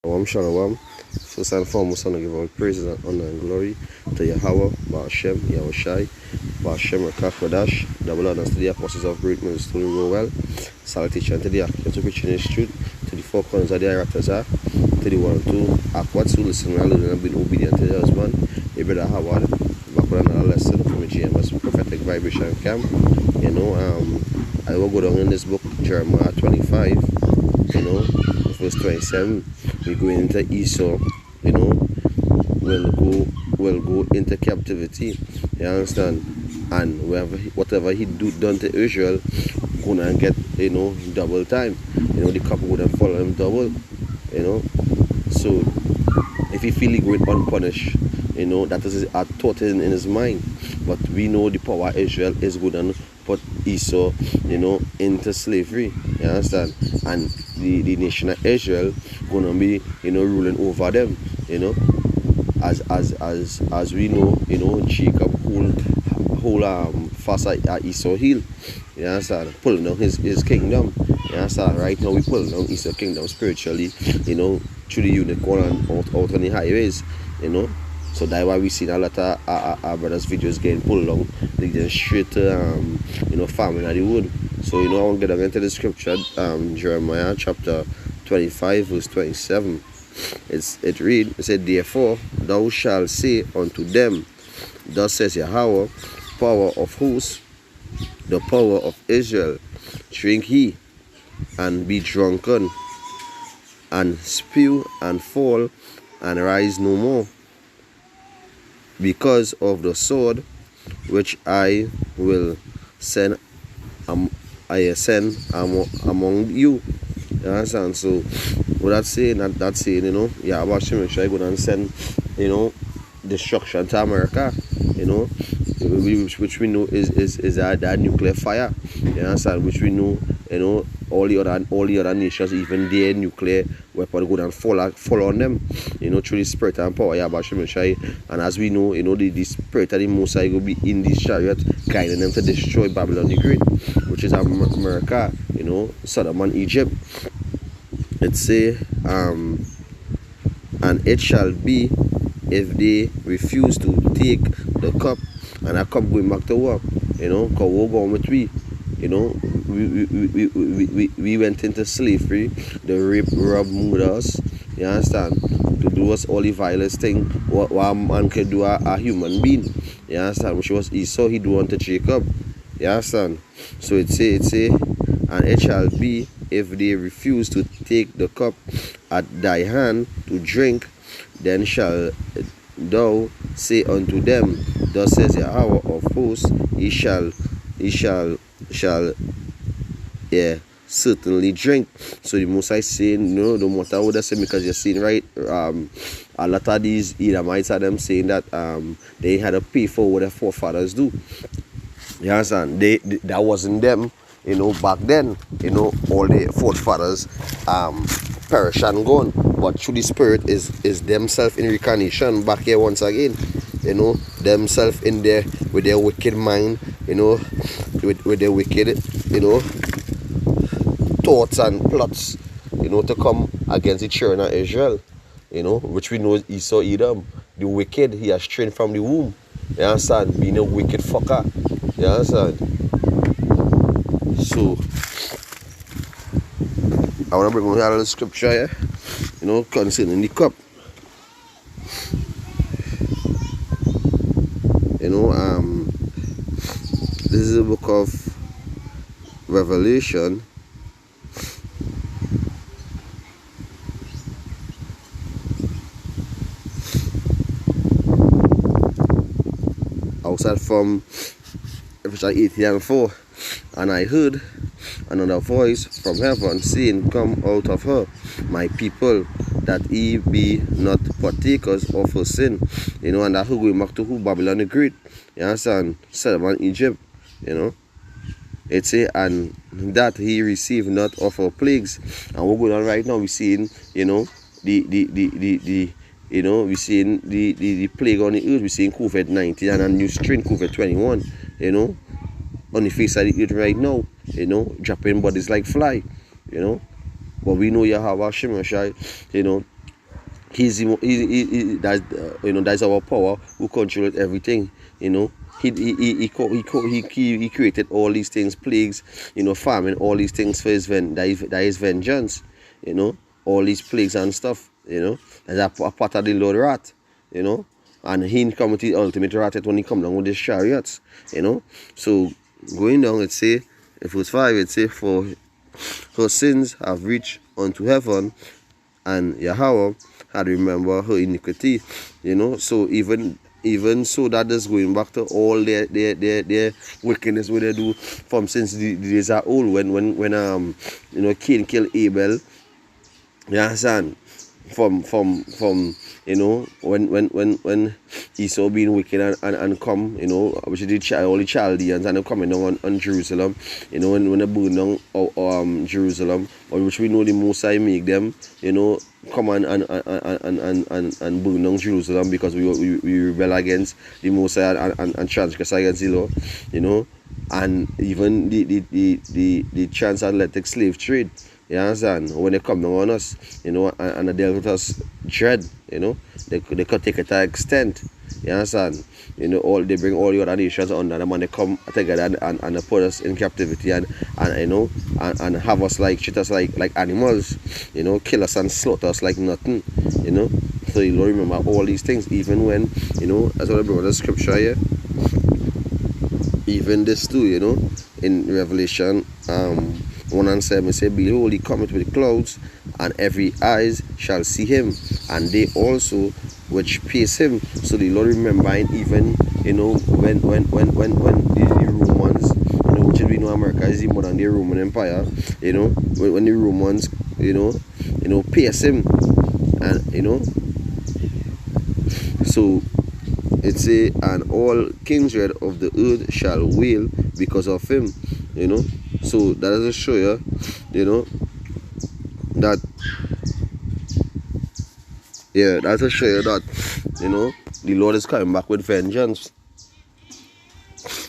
Shalom. First and foremost, I want to give all praises and honor and glory to Yahweh, Ba'ashem, Yahushai, Ba'ashem, Rakakwadash, the blood and to the apostles of great men who rule well. Salutation to the Akio to preaching his truth, to the four corners of the Aratazar, to the one to Akwats who listen well and been obedient to the husband, a brother Howard, back with another lesson from the GMS prophetic vibration camp. I will go down in this book, Jeremiah 25, verse 27. We go into Esau, will go into captivity. You understand? And whatever he done to Israel, gonna get double time. The couple wouldn't follow him double. So if he feel he going unpunished, that is a thought in his mind. But we know the power of Israel is good and put Esau, into slavery. You understand? And the nation of Israel gonna be, ruling over them. As we know, Jacob hold fast at Esau hill. You understand? Pulling down his kingdom. You understand? Right now we pulling down Esau kingdom spiritually, through the unicorn and out on the highways, So that's why we see a lot of our brothers' videos getting pulled along, like them straight to farming at the wood. So I want to get into the scripture, Jeremiah chapter 25 verse 27. It said, therefore thou shalt say unto them, thus says Yahweh, power of hosts, the power of Israel, drink ye and be drunken, and spew and fall and rise no more, because of the sword which I will send among you. You understand? So what that's saying, Yahweh Shem try go and send, destruction to America, which we know is that nuclear fire. You understand? Which we know, all the other nations, even their nuclear weapon go and fall on them, through the spirit and power Yahweh Shem. And as we know, the spirit of the Most High will be in this chariot, guiding them to destroy Babylon the Great, which is America, Sodom and Egypt. It say, and it shall be, if they refuse to take the cup, and a cup going back to war, because we're going with we went into slavery, they rape, rob, murder us, you understand, to do us all the vilest thing what a man can do a human being, you understand, which was Esau, he do unto Jacob, you understand. So it say, and it shall be, if they refuse to take the cup at thy hand to drink, then shall thou say unto them, thus says the hour of hosts, he shall certainly drink. So the Most High saying, no matter what I say, because you're seeing right, a lot of these Edomites are them saying that they had to pay for what their forefathers do. You understand? That wasn't them, back then, all the forefathers perished and gone. But through the spirit is themselves in reincarnation back here once again. Themselves in there with their wicked mind, with their wicked, thoughts and plots, to come against the children of Israel, which we know is Esau Edom. The wicked, he has trained from the womb. You understand? Being a wicked fucker. You understand? So I want to bring out the scripture here, concerning the cup. This is the book of Revelation, outside from Revelation 18 and 4. And I heard another voice from heaven saying, come out of her, my people, that ye be not partakers of her sin. And that who going back to Babylon the Great. You understand? Sodom and Egypt. It say, and that he received not of her plagues. And we're going on right now, we're seeing, we're seeing the plague on the earth. We're seeing COVID-19 and a new strain, COVID-21, on the face of the earth right now, dropping bodies like fly, But we know Yahweh Shemashai, That's that's our power who controls everything. He created all these things, plagues, famine, all these things for that is vengeance. All these plagues and stuff. That's a part of the Lord wrath. And he come with the ultimate wrath when he come down with his chariots. So going down, it say in verse 5, it say, for her sins have reached unto heaven, and Yahweh had remembered her iniquity. So even so, that is going back to all their wickedness what they do from since the days are old, when Cain killed Abel. You understand? From when Esau being wicked and come, which is all the Chaldeans, and they're coming down on Jerusalem, when they burn down Jerusalem, which we know the Most High make them, come and burn down Jerusalem because we rebel against the Most High and transgress against the law, and even the transatlantic slave trade. You understand? When they come down on us, and they deal with us dread, they could take it to an extent. You understand? They bring all the other nations under them, and they come together and they put us in captivity and have us treat us like animals, kill us and slaughter us like nothing, So you don't remember all these things, even when, as I brought the scripture here, even this too, in Revelation 1:7 say, behold, he cometh with clouds, and every eyes shall see him, and they also which pierce him. So the Lord remembering even, when the Romans, which we know America is the modern day Roman Empire, when the Romans, pierce him, and so it say, and all kindred of the earth shall wail because of him. So that is to show you, that that's to show you that, the Lord is coming back with vengeance.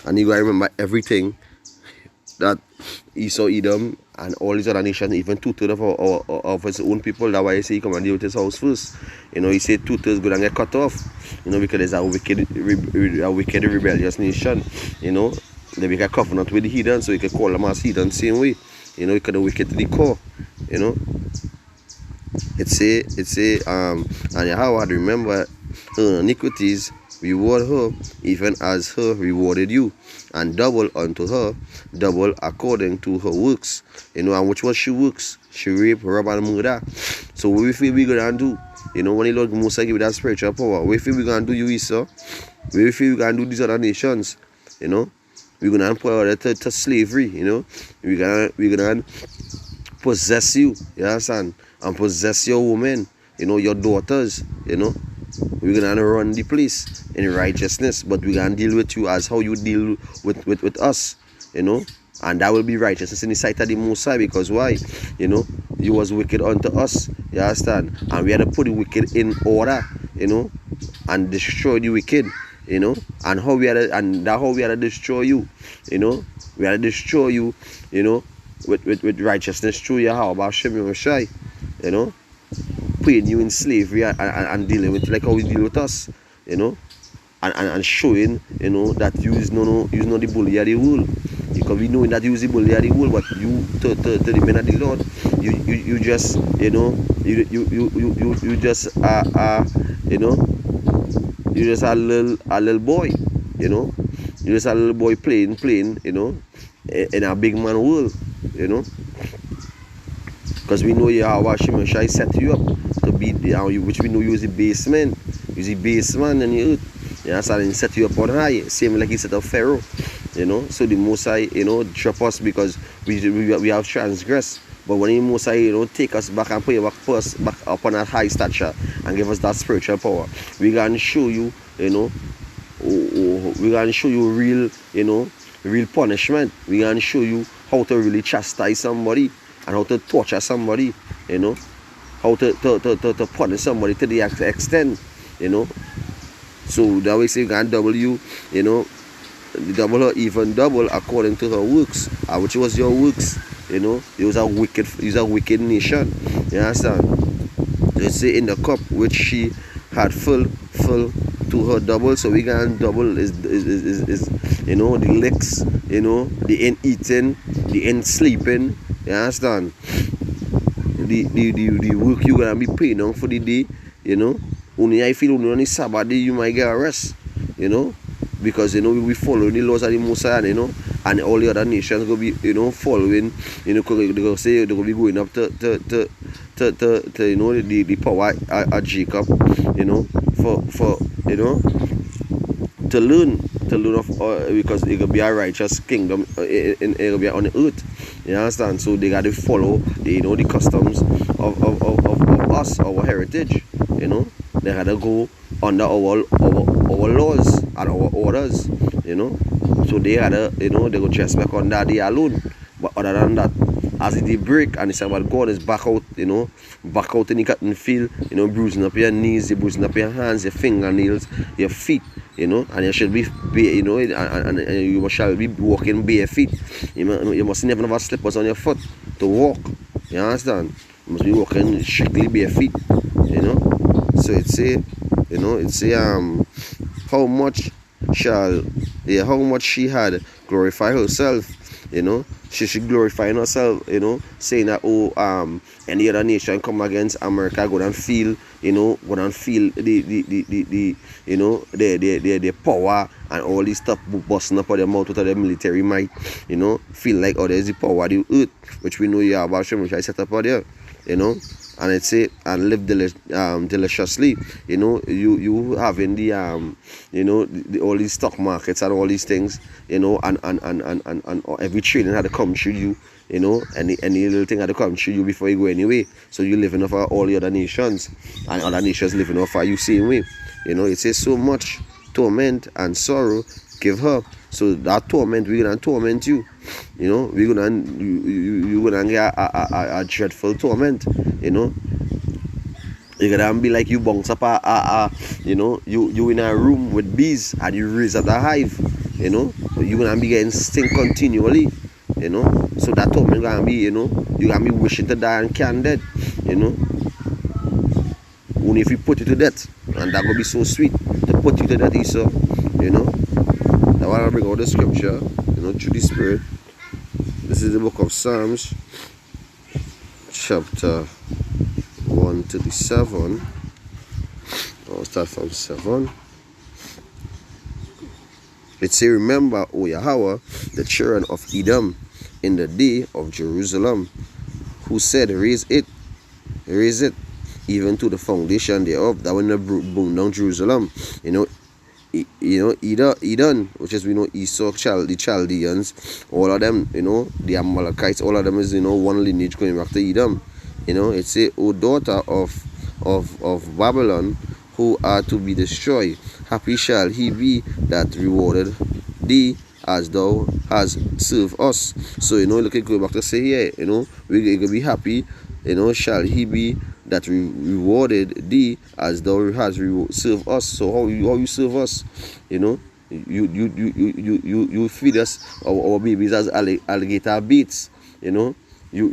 And you gotta remember everything that Esau, Edom, and all these other nations, even 2/3 of his own people. That's why he say he come and deal with his house first. He said 2/3 go and get cut off. Because there's a wicked rebellious nation. They make a covenant with the heathen, so you can call them as heathen same way. You can wicked to the core. It say and Yahweh had remembered her iniquities, reward her even as her rewarded you, and double unto her, double according to her works. And which was she works? She rape, rob, and murder. So what we feel we gonna do? When the Lord Musa give that spiritual power, what we gonna do, you Esau? What we gonna do these other nations? We're gonna put her to slavery. We're gonna possess you. You understand? And possess your women. Your daughters. We're gonna run the place in righteousness, but we're gonna deal with you as how you deal with us. And that will be righteousness in the sight of the Most High, because why? You was wicked unto us. You understand? And we had to put the wicked in order, and destroy the wicked, and how we had to destroy you, we had to destroy you, with righteousness through Yahweh Shem Yoshai, putting you in slavery and dealing with like how we deal with us, and showing, that you is not the bully of the world. Because we know that you is the bully of the world, but you to the men of the Lord, you just, you just you just a little boy, you just a little boy playing, in a big man world, because we know Yahweh Shai set you up to be which we know you is the base man, in the earth. And he set you up on high, same like he set up Pharaoh. So the Most High, drop us because we have transgressed. But when the Most High, take us back and put us back up on a high stature and give us that spiritual power, we gonna show you, we gonna show you real punishment. We gonna show you how to really chastise somebody and how to torture somebody, how to punish somebody to the extent, So that way say you can double you, double her, even double according to her works, which was your works. It was a wicked nation. You understand? let's say in the cup which she had full to her double. So we can double is you know, the licks, you know, the ain't eating, the ain't sleeping, you understand? The work you gonna be paying on for the day, you know. Only I feel only on the Sabbath day you might get a rest, you know, because you know we follow the laws of the Most High, you know, and all the other nations will be, you know, following, you know, they go say they will be going up to you know, the power of Jacob, you know, for you know, to learn of because it will be a righteous kingdom it will be on the earth, you understand? So they got to follow the, you know, the customs of us, our heritage, you know. They got to go under our laws and our orders, you know. So they had to, you know, they go just back on that day alone. But other than that, as it break and it's about God is back out, you know, back out in the cotton field, you know, bruising up your knees, you're bruising up your hands, your fingernails, your feet, you know, and you should be you know, and you shall be walking bare feet. You must never have slippers on your foot to walk. You understand? You must be walking strictly bare feet, you know. So it say, you know, it say how much she had glorified herself, you know. She should glorify herself, you know, saying that, oh, any other nation come against America, go and feel, you know, go and feel the you know, the power and all this stuff busting up on their mouth with their military might, you know, feel like, oh, there's the power of the earth, which we know you have about which I set up out there, you know. And it say, and live deliciously, you know. You having the you know, all these stock markets and all these things, you know, and every trading had to come through you, you know, any little thing had to come through you before you go anyway. So you living off of all the other nations, and other nations living off of you same way, you know. It says so much torment and sorrow give her. So that torment, we're gonna torment you, you know. We're gonna you're gonna get a dreadful torment, you know. You're gonna be like you bounce up you know, you in a room with bees and you raise up the hive, you know. You're gonna be getting sting continually, you know. So that torment gonna be, you know, you're gonna be wishing to die and can't dead, you know. Only if you put you to death, and that will be so sweet to put you to death, Esau, you know. I want to bring out the scripture, you know, through the Spirit. This is the book of Psalms, chapter 1 to the 7. I'll start from 7. It says, remember, O Yahweh, the children of Edom, in the day of Jerusalem, who said, raise it, even to the foundation thereof, that when they bring down Jerusalem, you know. Edom, which is, we know, Esau, the Chaldeans, all of them, you know, the Amalekites, all of them is, you know, one lineage going back to Edom. You know, it say, O daughter of Babylon, who are to be destroyed, happy shall he be that rewarded thee as thou hast served us. So, you know, look at going back to say here, you know, we're going to be happy, you know, shall he be that rewarded thee as thou hast served us. So how you serve us, you know, you feed us our babies as alligator baits, you know. You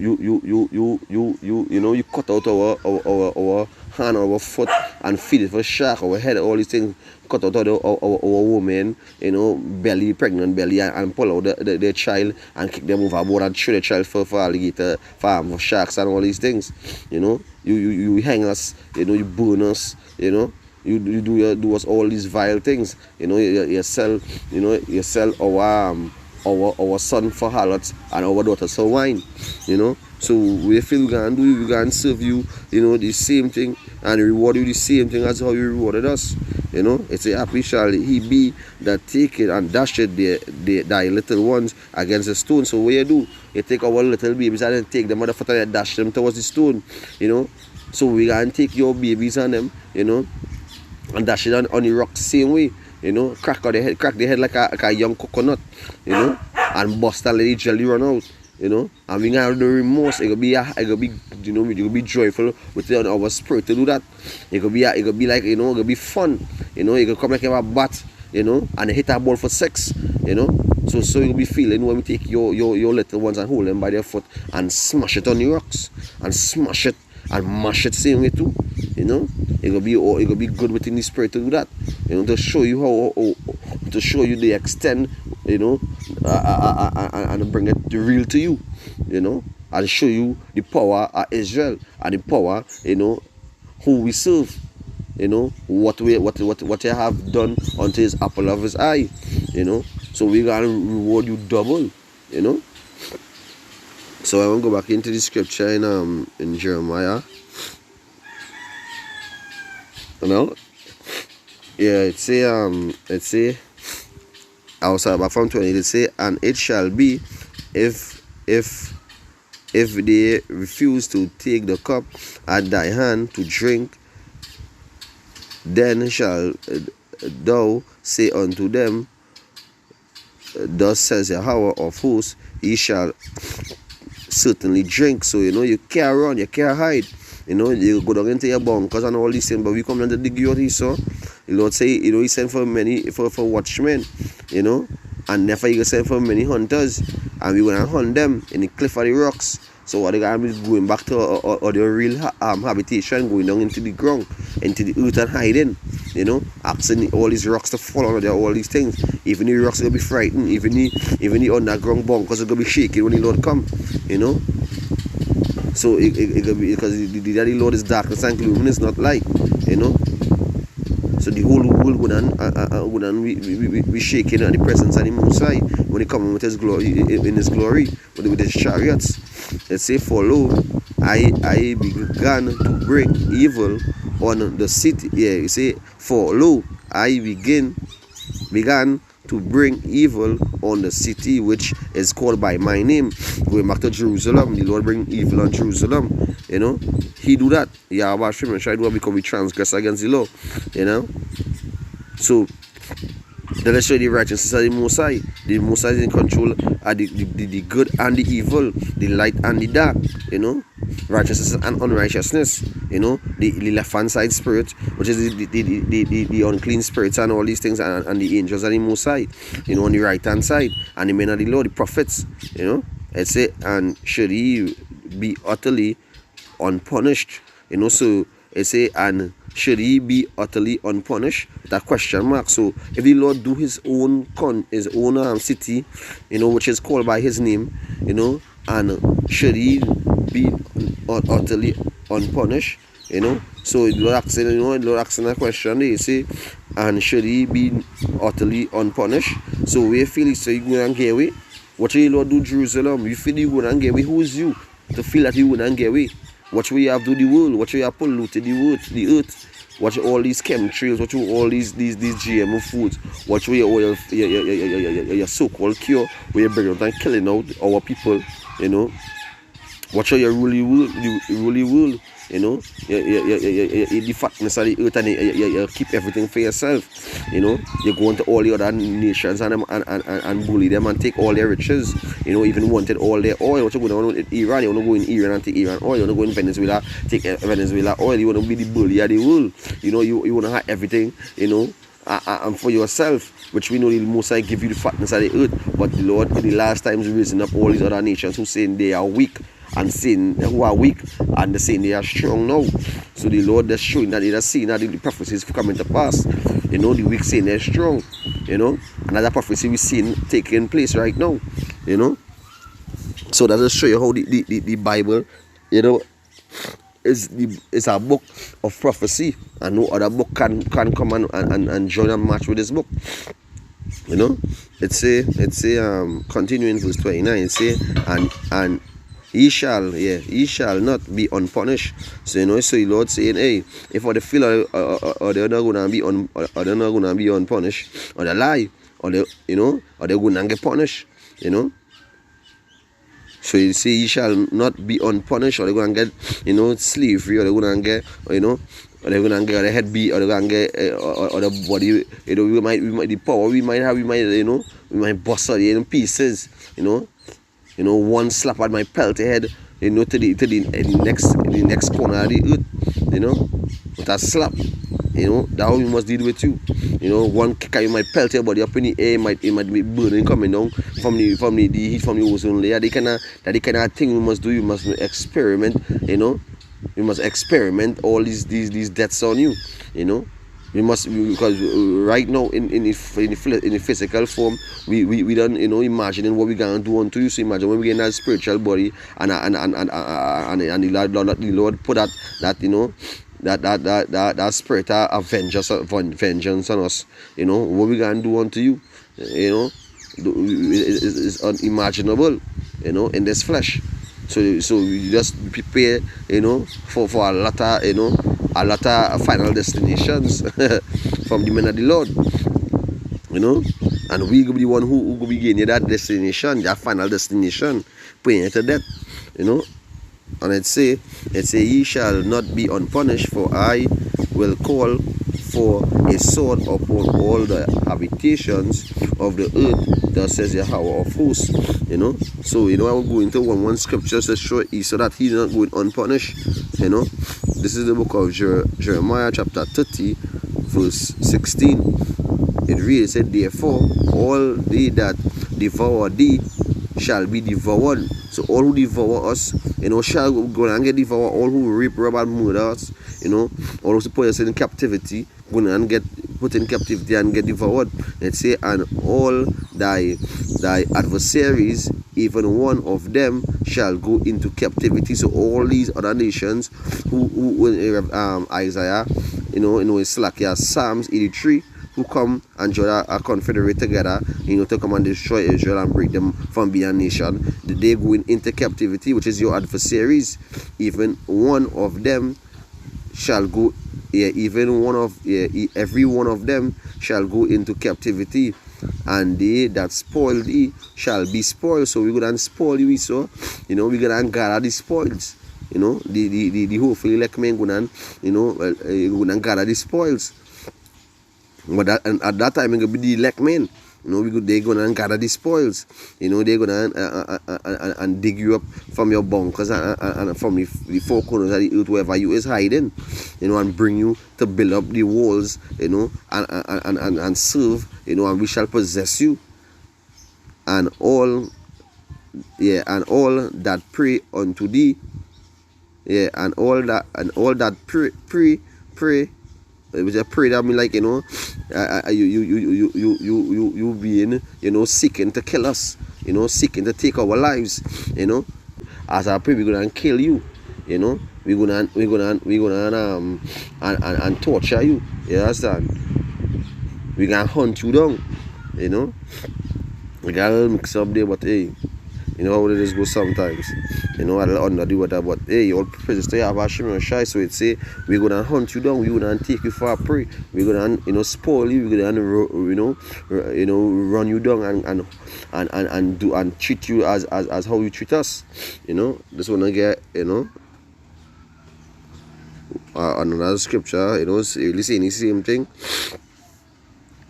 know, you cut out our hand or our foot and feed it for shark, our head, all these things, cut out our woman, you know, belly, pregnant belly, and pull out the child and kick them overboard and throw the child for alligator, for sharks and all these things, you know. You hang us, you know, you burn us, you know. You do us all these vile things, you know. You sell our son for harlots and our daughters for wine, you know. So we feel we can do, we can serve you, you know, the same thing and reward you the same thing as how you rewarded us, you know. It's a happy shall he be that take it and dash it thy little ones against the stone. So what you do, you take our little babies and then take them motherfucker and dash them towards the stone, you know. So we can take your babies and them, you know, and dash it on the rock same way, you know. Crack the head like a young coconut, you know, and bust and let the jelly run out, you know. And we have no remorse. It could be you know, you could be joyful within our spirit to do that. It could be like, you know, it could be fun, you know. It could come like a bat, you know, and hit a ball for sex, you know. So you'll be feeling when we take your little ones and hold them by their foot and smash it on the rocks and smash it and mash it same way too, You know, it gonna be good within the spirit to do that. You know, to show you to show you the extent. You know, and bring it real to you. You know, and show you the power of Israel and the power. You know, who we serve. You know, what they have done unto his apple of his eye. You know, so we gotta reward you double. You know. So I want to go back into the scripture in Jeremiah. You know, yeah, it say I was back from 20. It say, and it shall be if they refuse to take the cup at thy hand to drink, then shall thou say unto them, thus says Yahweh of hosts, he shall certainly drink. So you know, you can't run, you can't hide. You know, you go down into your bunkers and all these things, but we come down to dig you out, he saw. The Lord say, you know, he sent for watchmen, you know, and therefore he sent for many hunters, and we gonna hunt them in the cliff of the rocks. So what they gonna be going back to or their real habitation, going down into the ground, into the earth and hiding, you know, asking all these rocks to fall on there, all these things. Even the rocks are gonna be frightened, even the underground bunkers are gonna be shaking when the Lord come, you know. So it could be because the Daddy Lord is darkness and gloom, and it's not light, you know. So the whole world would be shaking at the presence of the Most High when he comes with his glory, in his glory, with his chariots. Let's say, for lo, I began to bring evil on the city. Yeah, you say, for lo, I began to bring evil on the city which is called by my name. Going back to Jerusalem, the Lord bring evil on Jerusalem. You know, he do that. Yahweh Shem try to do that because we transgress against the law. You know, so then let's show you the righteousness of the Most High. The Most High is in control of the good and the evil, the light and the dark. You know, righteousness and unrighteousness. You know, the left hand side spirit, which is the unclean spirits and all these things, and the angels and the Most High. You know, on the right hand side, and the men of the Lord, the prophets. You know, it say, and should he be utterly unpunished? You know, so it say, and should he be utterly unpunished? That question mark. So if the Lord do his own city, you know, which is called by his name, you know, and should he be utterly unpunished? You know, so the Lord asking, you know, the Lord asking a question. They say, and should he be utterly unpunished? So we feel so you go and get away. What will the Lord do Jerusalem? You feel you go and get away. Who is you to feel that you go and get away? What will you have do the world? What will you have polluted the earth? Watch all these chemtrails, watch all these GMO foods, watch where your so-called cure, where you're bringing out and killing out our people, you know. Watch how you rule the world, you know. You the fatness of the earth, and you keep everything for yourself, you know. You go into all the other nations and bully them and take all their riches, you know. Even wanted all their oil. What you going on in Iran? You want to go in Iran and take Iran oil. You want to go in Venezuela, take Venezuela oil. You want to be the bully of the world, you know. You want to have everything, you know. And for yourself, which we know the Most High give you the fatness of the earth, but the Lord in the last times raising up all these other nations who saying they are weak, and saying who are weak, and they saying they are strong now. So the Lord is showing that they are seeing that the prophecies coming to pass. You know, the weak saying they're strong. You know, another prophecy we seeing taking place right now. You know, so that will show you how the Bible, you know, is a book of prophecy, and no other book can come and join and match with this book. You know, it's a continuing verse 29. It say, and he shall not be unpunished. So you know, so the Lord saying, hey, if they feel or they're not gonna be unpunished, or they lie, or they, you know, or they're gonna get punished, you know. So you see, he shall not be unpunished, or they're gonna get, you know, slavery, or they're gonna get, you know, or they're gonna get their head beat, or they're gonna get or the body, you know, we might the power we might have, you know, we might bust out in pieces, you know. You know, one slap at my pelty head, you know, to the next corner of the earth, you know, with a slap, you know, that's how we must deal with you. You know, one kick at you might pelt your body up in the air, it might be burning coming down from the heat from the ozone layer. That the kind of thing we must do. You must experiment, you know, We must experiment all these deaths on you. You know, because right now in the physical form, we don't, you know, imagining what we gonna do unto you. So imagine when we get in that spiritual body, and the Lord put that you know, that spirit of vengeance on us. You know, what we gonna do unto you? You know, is unimaginable. You know, in this flesh. So you just prepare, you know, for a lot of, you know, a lot of final destinations from the men of the Lord, you know, and we will be the one who will be getting that destination, that final destination, praying to death, you know. And it say ye shall not be unpunished, for I will call for a sword upon all the habitations of the earth, thus says Yahweh of hosts. You know, so, you know, I will go into one scripture to show you so that he's not going unpunished. You know, this is the book of Jeremiah chapter 30 verse 16. It reads, said, therefore all they that devour thee shall be devoured. So all who devour us, you know, shall go and get devoured. All who rape, rob, and murder us, you know, all those who put us in captivity, go and get put in captivity and get devoured. Let's say, and all thy adversaries, even one of them shall go into captivity. So all these other nations who Isaiah, you know, it's like Psalms 83, who come and join a confederate together, you know, to come and destroy Israel and break them from being a nation. They going into captivity, which is your adversaries. Even one of them shall go, every one of them shall go into captivity, and they that spoil thee shall be spoiled. So we're gonna spoil you, so, you know, we're gonna gather the spoils. You know, the hopefully like men gonna, you know, gonna gather the spoils. But at that time, it will be the elect men. You know, they're going to gather the spoils. You know, they're going to and dig you up from your bunkers and from the four corners of the earth, wherever you is hiding. You know, and bring you to build up the walls, you know, and serve, you know, and we shall possess you. And all that pray unto thee, and all that pray. It was a prayer that, I mean, like, you know, you being, you know, seeking to kill us, you know, seeking to take our lives, you know. As I pray, we're gonna kill you, you know. We're gonna and torture you. You understand? We're gonna hunt you down, you know. We got a little mix up there, but hey, you know how it is go sometimes. You know, a little under the water, but hey, all praises to Yahweh Hashem and Shai. So it say, we're gonna hunt you down, we're gonna take you for a prey, we're gonna, you know, spoil you, we're gonna, you know, run you down and do and treat you as how you treat us. You know, this one I get, you know, another scripture, you know, it's really saying the same thing.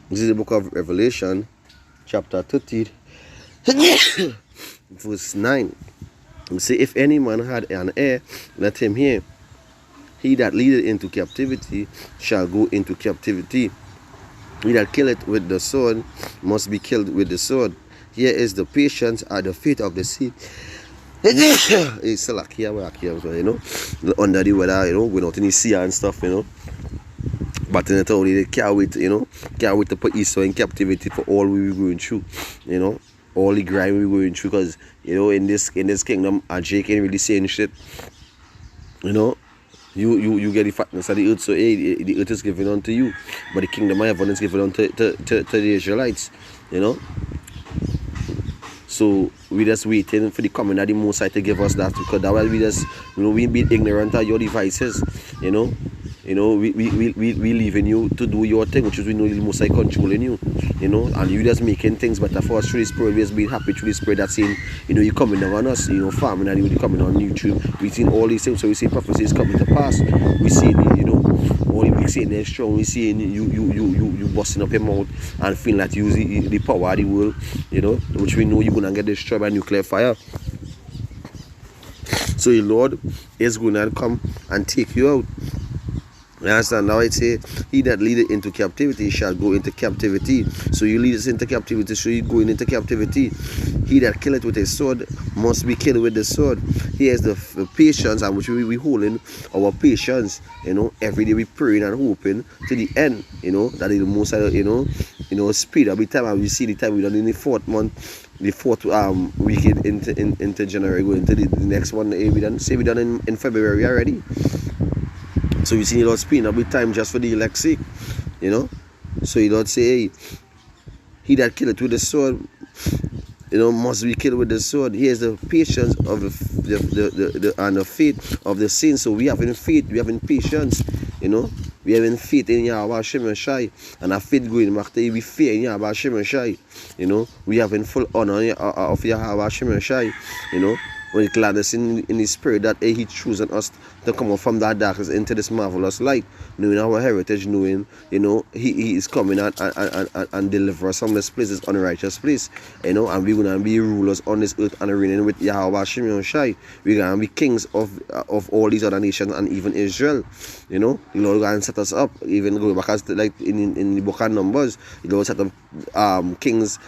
This is the book of Revelation, chapter 30, verse 9. We say, if any man had an ear, let him hear. He that leadeth into captivity shall go into captivity. He that killeth with the sword must be killed with the sword. Here is the patience and the faith of the sea. It's still like here, you know, under the weather, you know, going out in the sea and stuff, you know. But in the town, they can't wait, you know, can't wait to put Esau in captivity for all we were going through, you know. All the grind we were going through, because, you know, in this kingdom, Jake ain't really saying shit. You know, you get the fatness of the earth, so hey, the earth is given unto you, but the kingdom of heaven is given unto the Israelites. You know, so we just waiting for the coming of the Most High to give us that, because that way we just, you know, we be ignorant of your devices. You know, we leaving you to do your thing, which is we know the Most High controlling you. You know, and you just making things better for us through the Spirit. We just being happy through the Spirit that's saying, you know, you coming down on us, you know, farming and you coming on YouTube. We've seen all these things, so we see prophecies coming to pass. We see, you know, all the weeks saying they're strong. We see you busting up your mouth and feeling that you use the power of the world, you know, which we know you're gonna get destroyed by nuclear fire. So the Lord is gonna come and take you out. You understand? Now it say, he that leadeth into captivity shall go into captivity. So you lead us into captivity, so you going into captivity. He that killeth with a sword must be killed with the sword. Here's the patience and which we holding our patience. Every day we praying and hoping to the end. That is the most, speed. Every time we see the time we done in the 4th month, the 4th weekend into January, going into the next one. We done in February already. So you see the Lord speeding up with time just for the elect's sake, So the Lord say, hey, he that killeth with the sword, must be killed with the sword. Here's the patience of the faith of the saints. So we have in faith, we have in patience, We have in faith in Yahweh Hashem Yeshai, and our faith going back to we fear in Yahweh Hashem Yeshai, We have in full honor of Yahweh Hashem Yeshai, When the gladness in his spirit that he chosen us to come up from that darkness into this marvelous light, knowing our heritage, knowing, he is coming and deliver us from this place, this unrighteous place, and we're going to be rulers on this earth and reigning with Yahweh Hashem Yeshai. We're going to be kings of all these other nations and even Israel, The Lord going to set us up, even go back as like in the book of Numbers, the Lord set up kings,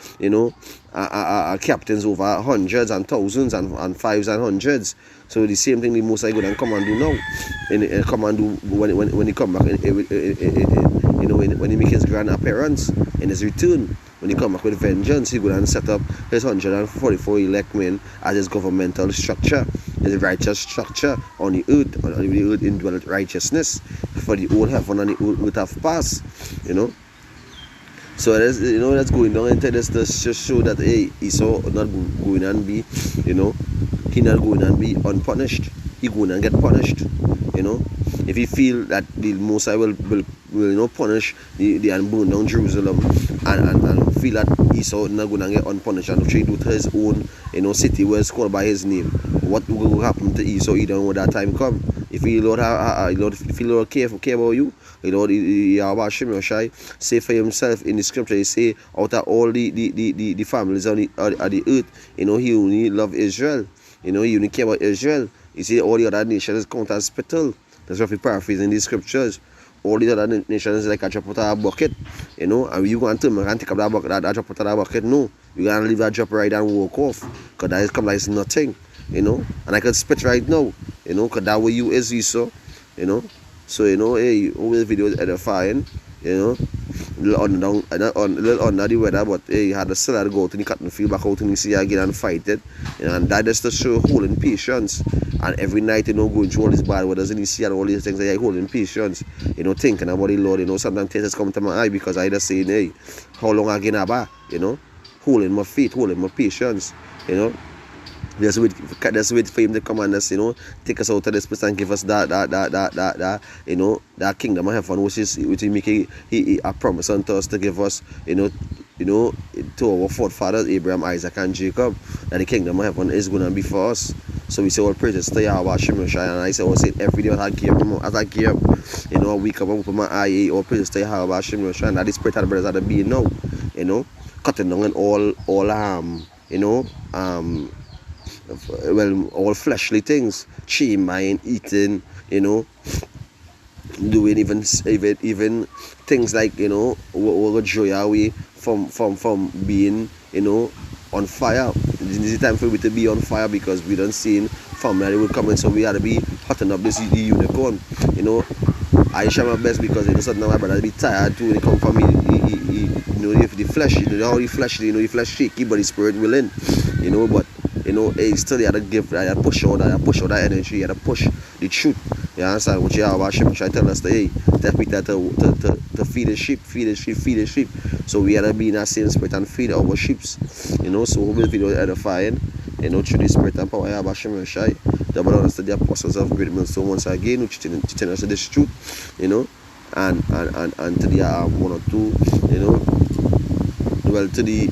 captains over hundreds and thousands and fives and hundreds. So the same thing the Most High go and come and do now, and come and do when he come back, when he make his grand appearance in his return. When he come back with vengeance, he go and set up his 144 elect men as his governmental structure, his righteous structure on the earth, indwelt righteousness for the old heaven and the old earth have passed, So that's going down into this to just show that Esau not going and be, he not going and be unpunished. He going and get punished, If he feel that the Most High will punish the and burn down Jerusalem and feel that Esau not going to get unpunished and trade with his own, city where it's called by his name, what will happen to Esau when that time come? If he Lord care about you, Yahweh Hashem Yeshai say for himself in the scripture, he say out of all the families on the earth, he only love Israel, he only care about Israel. You see all the other nations count as spittle. That's what we paraphrase in the scriptures. All the other nations like a drop out of a bucket, and you go and tell me and take up that bucket, that drop out of that bucket. No, you gotta leave that drop right and walk off, because that is come like nothing, and I can spit right now, because that way you is Esau, So hey, always video edifying, little under the weather, but hey, had to still had to go to the cotton field back out and see again and fight it, and that is to show holding patience. And every night, going through all these bad weathers and you see all these things that you're holding patience, thinking about the Lord, sometimes tears come to my eye because I just saying, hey, how long again about, holding my faith, holding my patience, Just wait for him to come and us, take us out of this place and give us that kingdom of heaven, which he make a promise unto us to give us, to our forefathers, Abraham, Isaac, and Jacob, that the kingdom of heaven is going to be for us. So we say all praises to Yahweh Hashem Yeshai, and I say every day as I get up, I wake up and open my eye, all praises to Yahweh Hashem Yeshai, and that the spirit of the brothers are the being now, cutting down all all fleshly things, cheating, buying, eating, doing even things like, we'll joy away from being, on fire. This is the time for we to be on fire because we don't see family will come in, so we had to be hotting up this unicorn. I try my best because sometimes my brother be tired too when they come from me. If the flesh, how the flesh, the flesh shaky, but the spirit willing, but still you had to give, I had to push out that energy, you had to push the truth. You understand? Which Yahweh try to tell us to feed the sheep, feed the sheep. So we had to be in that same spirit and feed our sheep. So we'll be edifying, through the spirit and power of Hashem Shai. The brothers to the apostles of great men. So once again, which teaching us this truth, and to the one or two, well, to the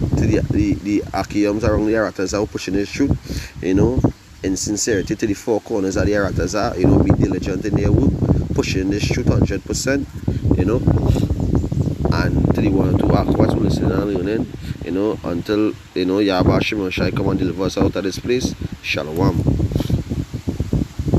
Akiums around the Aratas are pushing this truth, in sincerity to the four corners of the Aratas are, be diligent in their work, pushing this truth 100%, and to the one or two Aquas who listen and learning, until, Yahweh Shai come and deliver us out of this place. Shalom.